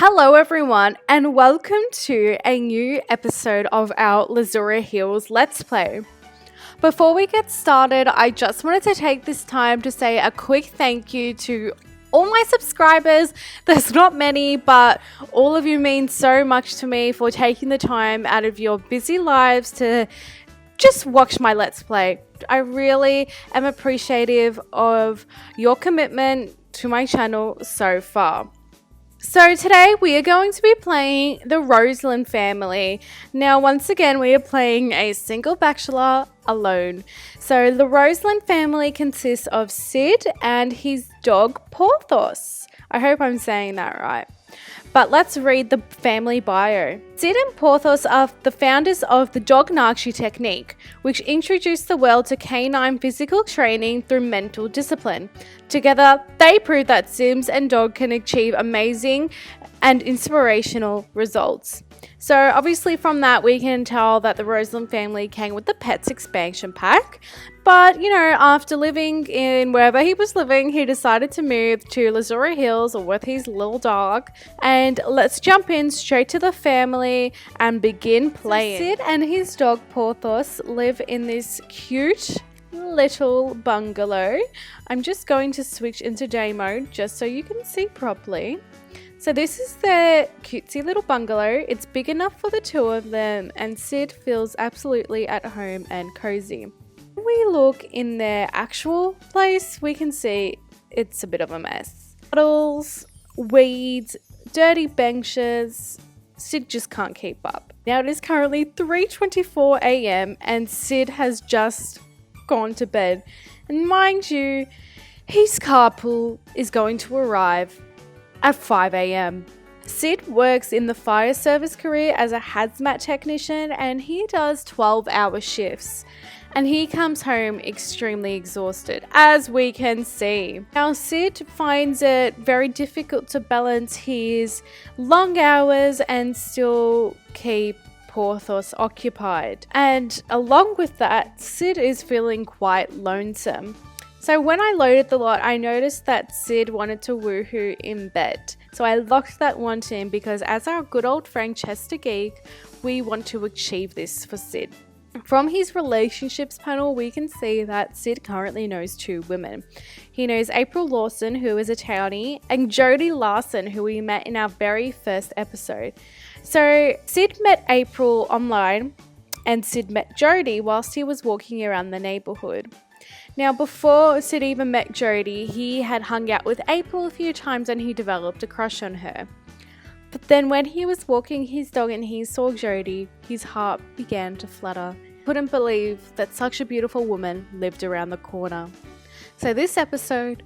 Hello everyone and welcome to a new episode of our Lazura Hills Let's Play. Before we get started, I just wanted to take this time to say a quick thank you to all my subscribers. There's not many, but all of you mean so much to me for taking the time out of your busy lives to just watch my Let's Play. I really am appreciative of your commitment to my channel so far. So today we are going to be playing the Roseland family. Now once again we are playing a single bachelor alone. So the Roseland family consists of Cyd and his dog Porthos. I hope I'm saying that right. But let's read the family bio. Cyd and Porthos are the founders of the dog Narchi technique, which introduced the world to canine physical training through mental discipline. Together, they prove that Sims and dog can achieve amazing and inspirational results. So obviously from that we can tell that the Roseland family came with the Pets expansion pack. But, you know, after living in wherever he was living, he decided to move to Lazura Hills with his little dog. And let's jump in straight to the family and begin playing. So Cyd and his dog Porthos live in this cute little bungalow. I'm just going to switch into day mode just so you can see properly. So this is their cutesy little bungalow. It's big enough for the two of them and Cyd feels absolutely at home and cozy. When we look in their actual place, we can see it's a bit of a mess. Puddles, weeds, dirty benches. Cyd just can't keep up. Now it is currently 3:24 a.m. and Cyd has just gone to bed. And mind you, his carpool is going to arrive at 5 a.m. Cyd works in the fire service career as a hazmat technician and he does 12-hour shifts. And he comes home extremely exhausted, as we can see. Now, Cyd finds it very difficult to balance his long hours and still keep Porthos occupied. And along with that, Cyd is feeling quite lonesome. So when I loaded the lot, I noticed that Cyd wanted to woohoo in bed. So I locked that one to him because as our good old friend Chester Geek, we want to achieve this for Cyd. From his relationships panel, we can see that Cyd currently knows two women. He knows April Lawson, who is a townie, and Jody Larson, who we met in our very first episode. So Cyd met April online and Cyd met Jody whilst he was walking around the neighborhood. Now before Cyd even met Jody, he had hung out with April a few times and he developed a crush on her. But then when he was walking his dog and he saw Jody, his heart began to flutter. He couldn't believe that such a beautiful woman lived around the corner. So this episode,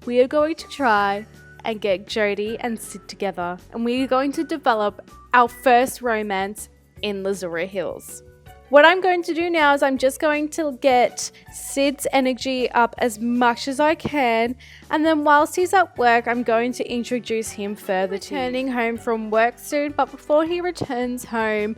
we are going to try and get Jody and Cyd together. And we are going to develop our first romance in Lazura Hills. What I'm going to do now is I'm just going to get Cyd's energy up as much as I can, and then whilst he's at work I'm going to introduce him further to returning home from work soon. But before he returns home,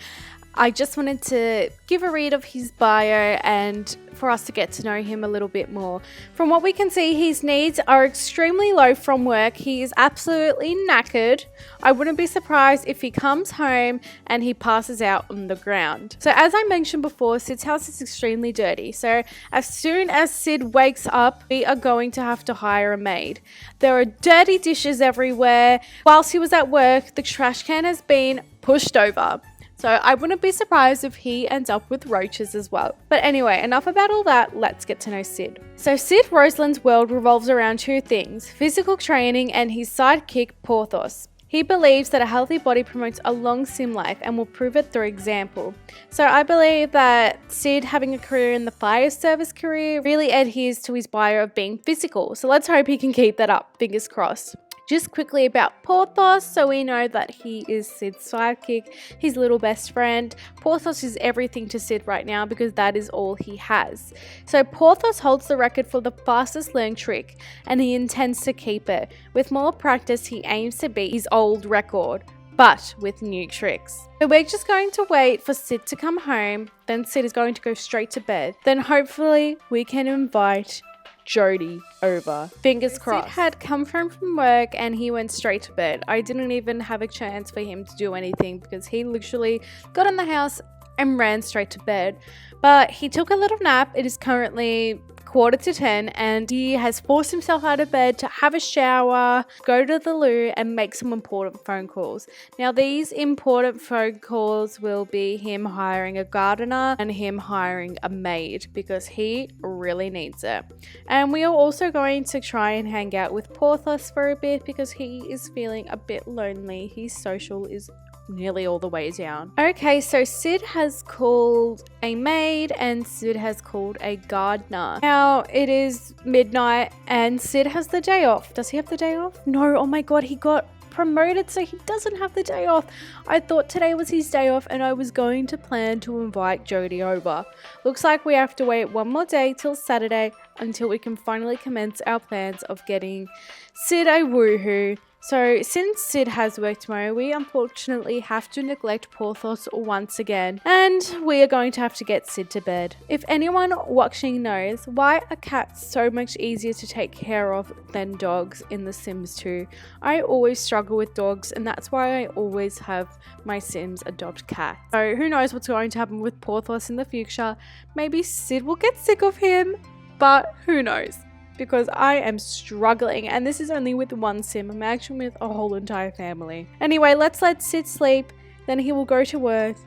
I just wanted to give a read of his bio and for us to get to know him a little bit more. From what we can see, his needs are extremely low from work. He is absolutely knackered. I wouldn't be surprised if he comes home and he passes out on the ground. So as I mentioned before, Cyd's house is extremely dirty. So as soon as Cyd wakes up, we are going to have to hire a maid. There are dirty dishes everywhere. Whilst he was at work, the trash can has been pushed over. So I wouldn't be surprised if he ends up with roaches as well. But anyway, enough about all that, let's get to know Cyd. So Cyd Roseland's world revolves around two things: physical training and his sidekick Porthos. He believes that a healthy body promotes a long sim life and will prove it through example. So I believe that Cyd having a career in the fire service career really adheres to his bio of being physical. So let's hope he can keep that up, fingers crossed. Just quickly about Porthos, so we know that he is Cyd's sidekick, his little best friend. Porthos is everything to Cyd right now because that is all he has. So Porthos holds the record for the fastest learned trick and he intends to keep it. With more practice, he aims to beat his old record, but with new tricks. So we're just going to wait for Cyd to come home, then Cyd is going to go straight to bed. Then hopefully we can invite Jody over. Fingers crossed. Cyd had come home from work and he went straight to bed. I didn't even have a chance for him to do anything because he literally got in the house and ran straight to bed. But he took a little nap. It is currently 9:45 and he has forced himself out of bed to have a shower, go to the loo and make some important phone calls. Now these important phone calls will be him hiring a gardener and him hiring a maid because he really needs it. And we are also going to try and hang out with Porthos for a bit because he is feeling a bit lonely. His social is nearly all the way down. Okay, so Cyd has called a maid and Cyd has called a gardener. Now it is midnight and Cyd has the day off. Does he have the day off? No, oh my god, he got promoted so he doesn't have the day off. I thought today was his day off and I was going to plan to invite Jody over. Looks like we have to wait one more day till Saturday until we can finally commence our plans of getting Cyd a woohoo. So since Cyd has work tomorrow, we unfortunately have to neglect Porthos once again and we are going to have to get Cyd to bed. If anyone watching knows why are cats so much easier to take care of than dogs in The Sims 2, I always struggle with dogs and that's why I always have my Sims adopt cats. So who knows what's going to happen with Porthos in the future. Maybe Cyd will get sick of him, but who knows? Because I am struggling and this is only with one sim. Imagine with a whole entire family. Anyway, let's let Cyd sleep, then he will go to work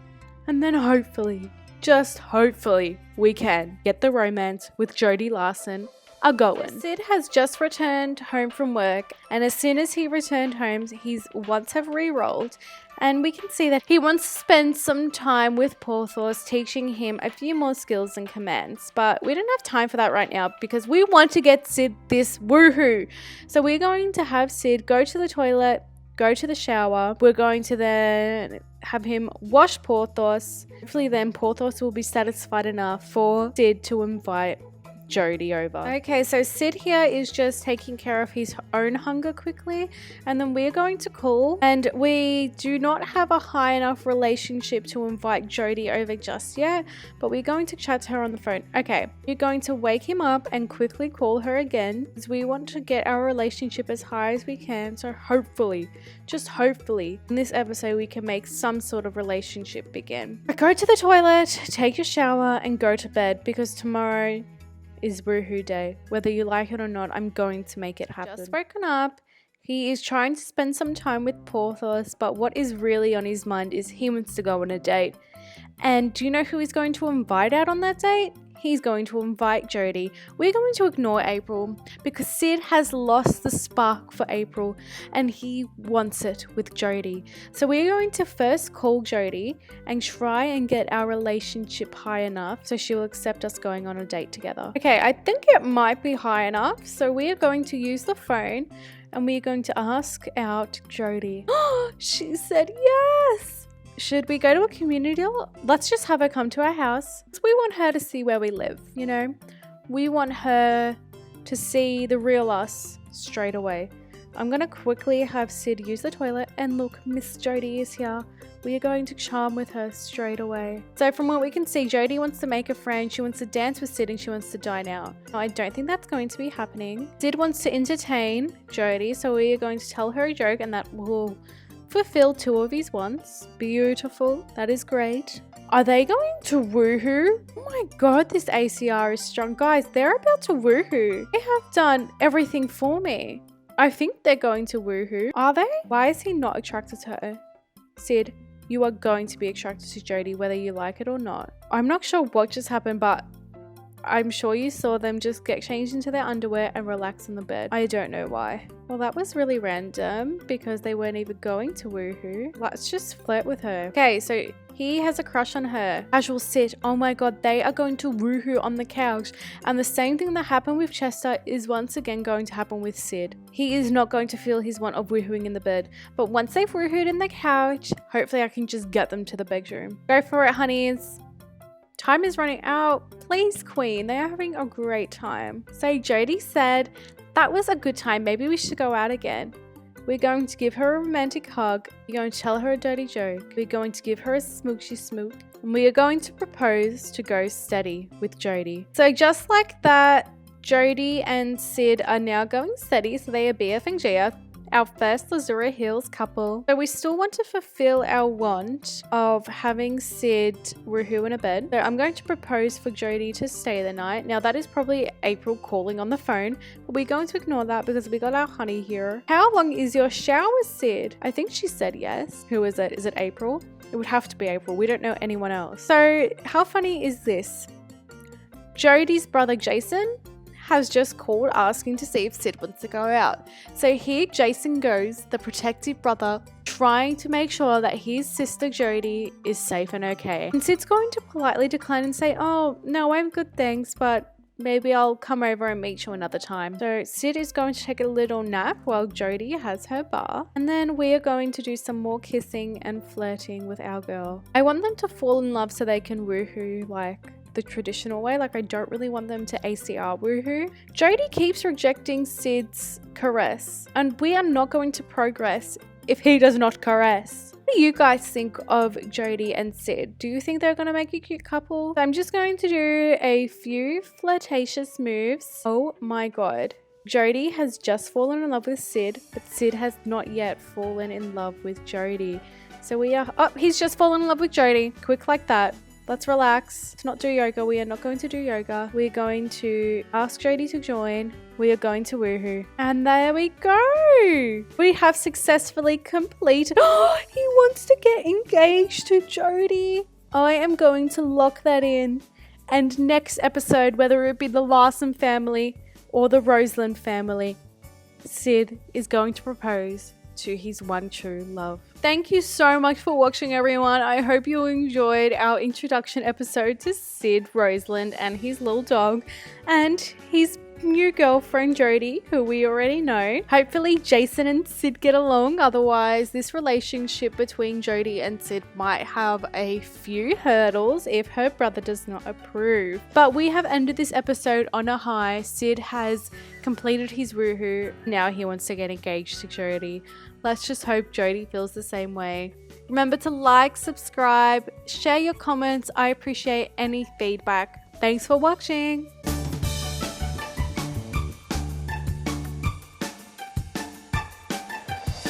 and then hopefully, just hopefully, we can get the romance with Jody Larson a going. Cyd has just returned home from work and as soon as he returned home, his wants have re-rolled and we can see that he wants to spend some time with Porthos teaching him a few more skills and commands, but we don't have time for that right now because we want to get Cyd this woohoo. So we're going to have Cyd go to the toilet, go to the shower. We're going to then have him wash Porthos. Hopefully then Porthos will be satisfied enough for Cyd to invite Jody over. Okay, so Cyd here is just taking care of his own hunger quickly and then we're going to call, and we do not have a high enough relationship to invite Jody over just yet, but we're going to chat to her on the phone. Okay, you're going to wake him up and quickly call her again because we want to get our relationship as high as we can, so hopefully, just hopefully, in this episode we can make some sort of relationship begin. Go to the toilet, take your shower and go to bed because tomorrow is woohoo day. Whether you like it or not, I'm going to make it happen. Just woken up. He is trying to spend some time with Porthos, but what is really on his mind is he wants to go on a date. And do you know who he's going to invite out on that date? He's going to invite Jody. We're going to ignore April because Cyd has lost the spark for April and he wants it with Jody. So we're going to first call Jody and try and get our relationship high enough so she will accept us going on a date together. Okay, I think it might be high enough. So we are going to use the phone and we're going to ask out Jody. She said yes. Should we go to a community hall? Let's just have her come to our house. We want her to see where we live, you know? We want her to see the real us straight away. I'm going to quickly have Cyd use the toilet and look, Miss Jody is here. We are going to charm with her straight away. So from what we can see, Jody wants to make a friend. She wants to dance with Cyd and she wants to dine out. I don't think that's going to be happening. Cyd wants to entertain Jody, so we are going to tell her a joke and that will fulfill 2 of his wants. Beautiful. That is great. Are they going to woohoo? Oh my god, this ACR is strong. Guys, they're about to woohoo. They have done everything for me. I think they're going to woohoo. Are they? Why is he not attracted to her? Cyd, you are going to be attracted to Jody whether you like it or not. I'm not sure what just happened, but I'm sure you saw them just get changed into their underwear and relax in the bed. I don't know why. Well, that was really random because they weren't even going to woohoo. Let's just flirt with her. Okay, so he has a crush on her. Casual sit. Oh my god, they are going to woohoo on the couch. And the same thing that happened with Chester is once again going to happen with Cyd. He is not going to feel his want of woohooing in the bed. But once they've woohooed in the couch, hopefully I can just get them to the bedroom. Go for it, honeys. Time is running out. Please, queen. They are having a great time. So Jody said, that was a good time. Maybe we should go out again. We're going to give her a romantic hug. We're going to tell her a dirty joke. We're going to give her a smoochy smook. And we are going to propose to go steady with Jody. So just like that, Jody and Cyd are now going steady, so they are BF and Gia, our first Lazura Hills couple. So we still want to fulfill our want of having Cyd woohoo in a bed. So I'm going to propose for Jody to stay the night. Now that is probably April calling on the phone, but we're going to ignore that because we got our honey here. How long is your shower, Cyd? I think she said yes. Who is it? Is it April? It would have to be April. We don't know anyone else. So how funny is this? Jody's brother Jason has just called asking to see if Cyd wants to go out. So here Jason goes, the protective brother, trying to make sure that his sister Jody is safe and okay. And Cyd's going to politely decline and say, oh, no, I'm good, thanks, but maybe I'll come over and meet you another time. So Cyd is going to take a little nap while Jody has her bar. And then we are going to do some more kissing and flirting with our girl. I want them to fall in love so they can woohoo like the traditional way. Like I don't really want them to ACR woohoo. Jody keeps rejecting Cyd's caress, and we are not going to progress if he does not caress. What do you guys think of Jody and Cyd? Do you think they're gonna make a cute couple? I'm just going to do a few flirtatious moves. Oh my god. Jody has just fallen in love with Cyd, but Cyd has not yet fallen in love with Jody. So we are, oh, he's just fallen in love with Jody. Quick like that. Let's relax. Let's not do yoga. We are not going to do yoga. We're going to ask Jody to join. We are going to woohoo. And there we go. We have successfully completed. Oh, he wants to get engaged to Jody. I am going to lock that in. And next episode, whether it be the Larson family or the Roseland family, Cyd is going to propose to his one true love. Thank you so much for watching, everyone. I hope you enjoyed our introduction episode to Cyd Roseland and his little dog and his new girlfriend Jody, who we already know. Hopefully Jason and Cyd get along, otherwise this relationship between Jody and Cyd might have a few hurdles if her brother does not approve. But we have ended this episode on a high. Cyd has completed his woohoo. Now he wants to get engaged to Jody. Let's just hope Jody feels the same way. Remember to like, subscribe, share your comments. I appreciate any feedback. Thanks for watching.